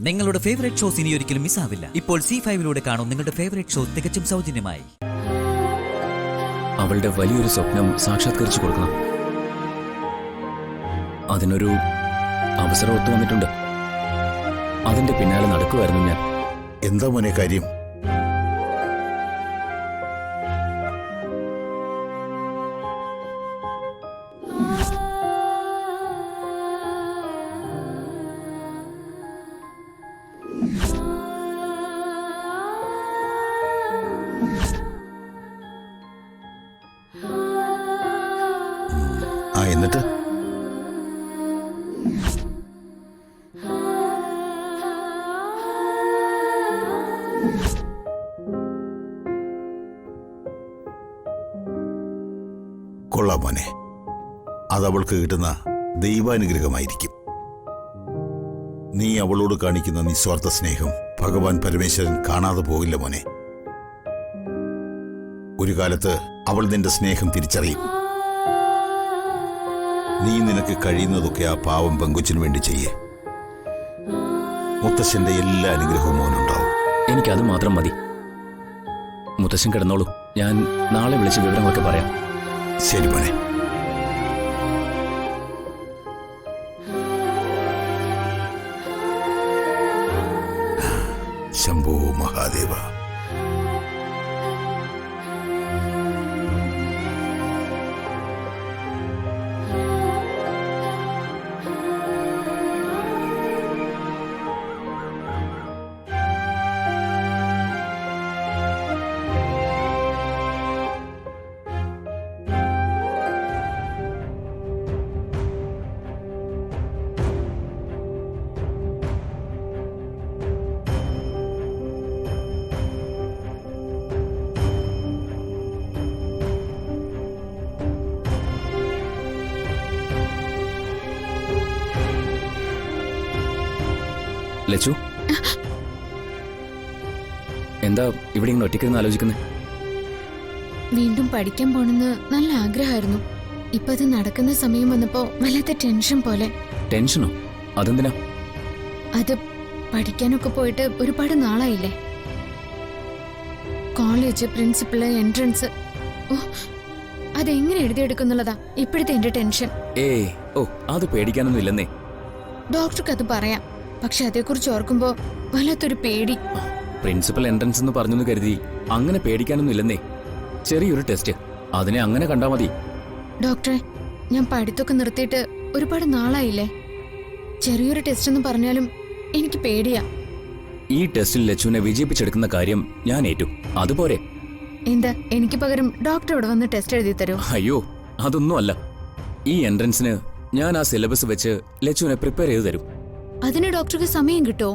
നിങ്ങളുടെ favourite shows ഇനി ഒരിക്കലും മിസ്സാവില്ല. ഇപ്പോൾ C5-ലൂടെ കാണും നിങ്ങളുടെ ഫേവറേറ്റ് ഷോ തികച്ചും സൗജന്യമായി. അവളുടെ വലിയൊരു സ്വപ്നം സാക്ഷാത്കരിച്ചു കൊടുക്കണം. അതിനൊരു അവസരം ഒത്തു വന്നിട്ടുണ്ട്. അതിന്റെ പിന്നാലെ നടക്കുമായിരുന്നു ഞാൻ. എന്താ മോനെ കാര്യം? എന്നിട്ട് കൊള്ളാം മോനെ, അതവൾക്ക് കിട്ടുന്ന ദൈവാനുഗ്രഹമായിരിക്കും. നീ അവളോട് കാണിക്കുന്ന നിസ്വാർത്ഥ സ്നേഹം ഭഗവാൻ പരമേശ്വരൻ കാണാതെ പോകില്ല മോനെ. ഒരു കാലത്ത് അവൾ നിന്റെ സ്നേഹം തിരിച്ചറിയും. നീ നിനക്ക് കഴിയുന്നതൊക്കെ ആ പാവം പെങ്കൊച്ചിനു വേണ്ടി ചെയ്യേ. മുത്തശ്ശന്റെ എല്ലാ അനുഗ്രഹവും മോനുണ്ടാവും. എനിക്കത് മാത്രം മതി. മുത്തശ്ശൻ കിടന്നോളൂ, ഞാൻ നാളെ വിളിച്ച് വിവരങ്ങളൊക്കെ പറയാം. ശരി മോനെ. ശംഭോ മഹാദേവ. ലച്ചു, എന്താ ഇവിടെ ഇങ്ങനെ ഒറ്റയ്ക്കിരുന്ന് ആലോചിക്കുന്നത്? വീണ്ടും പഠിക്കാൻ പോണെന്ന് നല്ല ആഗ്രഹമായിരുന്നു. ഇപ്പൊ അത് നടക്കുന്ന സമയം വന്നപ്പോ വല്ലാത്ത ടെൻഷൻ പോലെ. ടെൻഷനോ? അതെന്തിനാ? അത് പഠിക്കാനൊക്കെ പോയിട്ട് ഒരുപാട് നാളായില്ലേ. കോളേജ്, പ്രിൻസിപ്പള്, എൻട്രൻസ്, അതെങ്ങനെ എഴുതിയെടുക്കുന്നുള്ളതാ ഇപ്പോഴത്തെ എന്റെ ടെൻഷൻ. അത് പേടിക്കാനൊന്നും ഇല്ലെന്നേ. ഡോക്ടർക്ക് അത് പറയാം, പക്ഷെ അതേക്കുറിച്ച് ഓർക്കുമ്പോ വല്ലാത്തൊരു പേടി. പ്രിൻസിപ്പൽ എൻട്രൻസ് എന്ന് പറഞ്ഞെന്ന് കരുതി അങ്ങനെ പേടിക്കാനൊന്നും ഇല്ലെന്നേ. ചെറിയൊരു ടെസ്റ്റ്, അതിനെ അങ്ങനെ കണ്ടാ മതി. ഡോക്ടറെ, ഞാൻ പഠിത്തമൊക്കെ നിർത്തിയിട്ട് ഒരുപാട് നാളായില്ലേ. ചെറിയൊരു ടെസ്റ്റ് എന്ന് പറഞ്ഞാലും എനിക്ക് പേടിയാ. ഈ ടെസ്റ്റിൽ ലച്ചുവിനെ വിജയിപ്പിച്ചെടുക്കുന്ന കാര്യം ഞാൻ ഏറ്റു. അതുപോരെ? എന്താ, എനിക്ക് പകരം ഡോക്ടർ ഇവിടെ വന്ന് ടെസ്റ്റ് എഴുതി തരൂ? അയ്യോ, അതൊന്നും അല്ല. ഈ എൻട്രൻസിന് ഞാൻ ആ സിലബസ് വെച്ച് ലച്ചുവിനെ പ്രിപ്പയർ ചെയ്ത് തരും. അതിന് ഡോക്ടർക്ക് സമയം കിട്ടോ?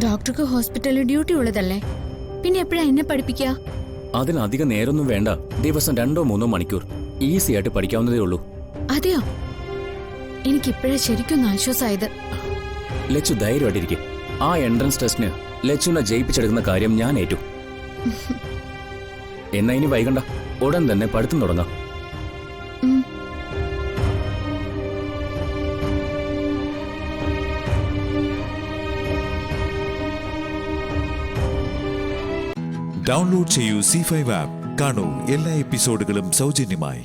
ഡോക്ടർക്ക് ഹോസ്പിറ്റലിൽ ഡ്യൂട്ടി ഉള്ളതല്ലേ, പിന്നെ എപ്പോഴാ എന്നെ പഠിപ്പിക്കുക? അതിനധികം നേരൊന്നും വേണ്ട. ദിവസം 2-3 മണിക്കൂർ ഈസി ആയിട്ട് പഠിക്കാവുന്നതേ ഉള്ളൂ. അതെയോ? എനിക്കിപ്പോഴാ ശരിക്കും ആശ്വാസമായത്. ലച്ചു ധൈര്യമായിട്ടിരിക്കും. ആ എൻട്രൻസ് ടെസ്റ്റിന് ലച്ചുവിനെ ജയിപ്പിച്ചെടുക്കുന്ന കാര്യം ഞാൻ ഏറ്റു. എന്നാ ഇനി വൈകണ്ട, ഉടൻ തന്നെ പഠിത്തം തുടങ്ങാം. ഡൗൺലോഡ് ചെയ്യൂ C5 ആപ്പ്. കാണൂ എല്ലാ എപ്പിസോഡുകളും സൗജന്യമായി.